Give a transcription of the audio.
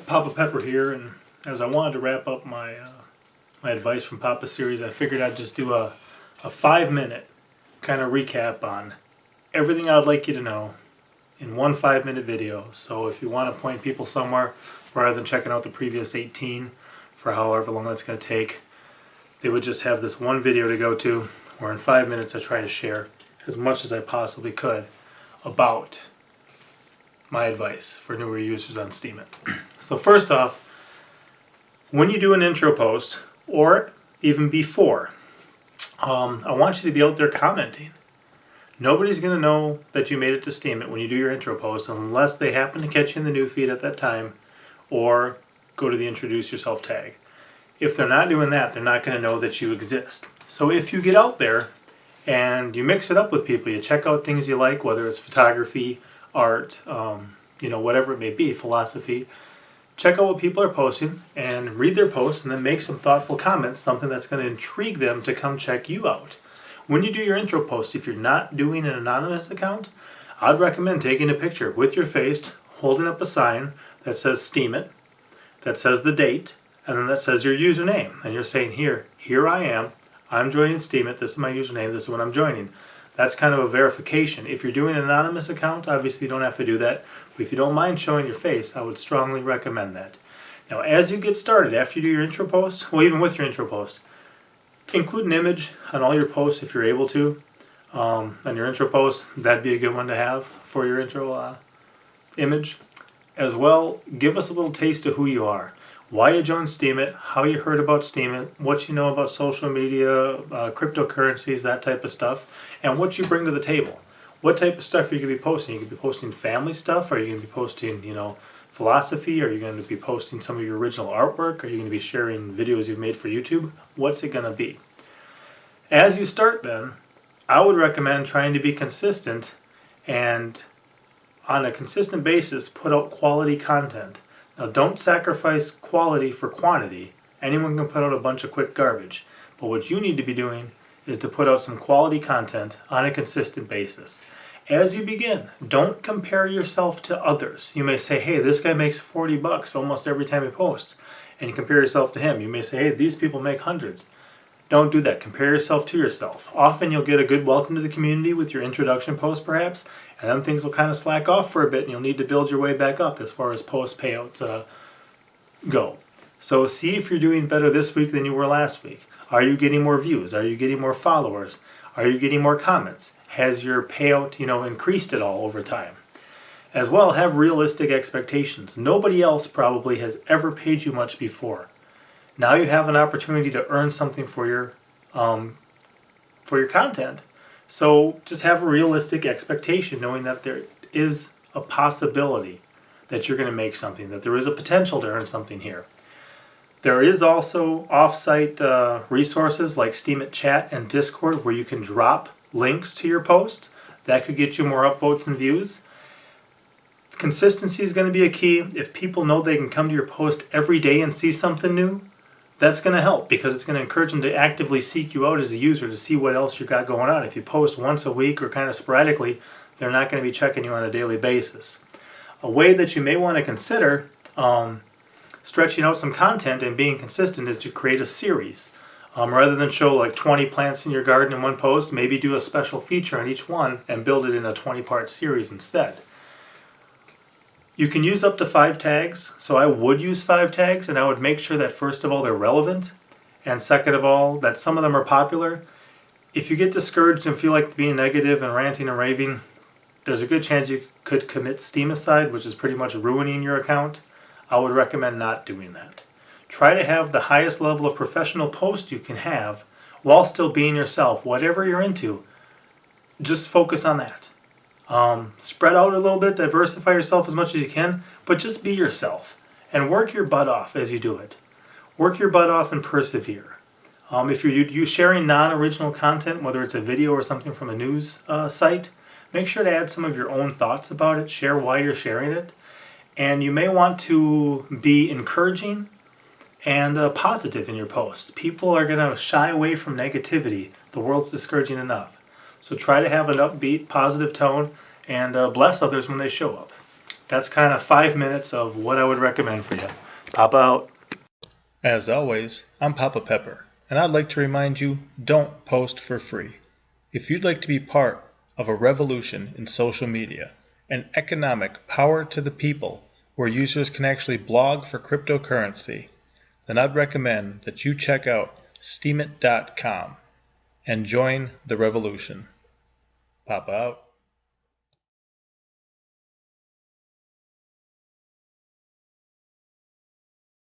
Papa Pepper here, and as I wanted to wrap up my advice from Papa series, I figured I'd just do a 5-minute kind of recap on everything I'd like you to know in one 5-minute video. So if you want to point people somewhere rather than checking out the previous 18 for however long that's going to take, they would just have this one video to go to, where in 5 minutes I try to share as much as I possibly could about my advice for newer users on Steemit. So first off, when you do an intro post, or even before, I want you to be out there commenting. Nobody's going to know that you made it to Steemit when you do your intro post unless they happen to catch you in the new feed at that time or go to the introduce yourself tag. If they're not doing that, they're not going to know that you exist. So if you get out there and you mix it up with people, you check out things you like, whether it's photography, art, whatever it may be, philosophy. Check out what people are posting and read their posts, and then make some thoughtful comments, something that's going to intrigue them to come check you out. When you do your intro post, if you're not doing an anonymous account, I'd recommend taking a picture with your face, holding up a sign that says Steemit, that says the date, and then that says your username. And you're saying, here I am, I'm joining Steemit, this is my username, this is when I'm joining. That's kind of a verification. If you're doing an anonymous account, obviously you don't have to do that. But if you don't mind showing your face, I would strongly recommend that. Now, as you get started, after you do your intro post, well, even with your intro post, include an image on all your posts if you're able to. On your intro post, that'd be a good one to have for your intro image. As well, give us a little taste of who you are. Why you joined Steemit, how you heard about Steemit, what you know about social media, cryptocurrencies, that type of stuff, and what you bring to the table. What type of stuff are you going to be posting? You could be posting family stuff, are you going to be posting, philosophy? Are you going to be posting some of your original artwork? Are you going to be sharing videos you've made for YouTube? What's it going to be? As you start then, I would recommend trying to be consistent and on a consistent basis put out quality content. Now, don't sacrifice quality for quantity. Anyone can put out a bunch of quick garbage. But what you need to be doing is to put out some quality content on a consistent basis. As you begin, don't compare yourself to others. You may say, hey, this guy makes $40 almost every time he posts. And you compare yourself to him. You may say, hey, these people make hundreds. Don't do that. Compare yourself to yourself. Often you'll get a good welcome to the community with your introduction post perhaps, and then things will kind of slack off for a bit and you'll need to build your way back up as far as post payouts go. So see if you're doing better this week than you were last week. Are you getting more views? Are you getting more followers? Are you getting more comments? Has your payout, increased at all over time? As well, have realistic expectations. Nobody else probably has ever paid you much before. Now you have an opportunity to earn something for your content. So just have a realistic expectation, knowing that there is a possibility that you're going to make something, that there is a potential to earn something here. There is also off-site resources like Steemit Chat and Discord where you can drop links to your posts. That could get you more upvotes and views. Consistency is going to be a key. If people know they can come to your post every day and see something new, that's going to help because it's going to encourage them to actively seek you out as a user to see what else you got going on. If you post once a week or kind of sporadically, they're not going to be checking you on a daily basis. A way that you may want to consider stretching out some content and being consistent is to create a series. Rather than show like 20 plants in your garden in one post, maybe do a special feature on each one and build it in a 20-part series instead. You can use up to 5 tags, so I would use 5 tags, and I would make sure that first of all they're relevant, and second of all that some of them are popular. If you get discouraged and feel like being negative and ranting and raving, there's a good chance you could commit Steemicide, which is pretty much ruining your account. I would recommend not doing that. Try to have the highest level of professional post you can have while still being yourself. Whatever you're into, just focus on that. Spread out a little bit, diversify yourself as much as you can, but just be yourself and work your butt off as you do it. Work your butt off and persevere. If you're sharing non-original content, whether it's a video or something from a news site, make sure to add some of your own thoughts about it, share why you're sharing it, and you may want to be encouraging and positive in your posts. People are going to shy away from negativity. The world's discouraging enough. So try to have an upbeat, positive tone and bless others when they show up. that's kind of 5 minutes of what I would recommend for you. Papa out. As always, I'm Papa Pepper, and I'd like to remind you, don't post for free. If you'd like to be part of a revolution in social media, an economic power to the people where users can actually blog for cryptocurrency, then I'd recommend that you check out Steemit.com and join the revolution. Papa out.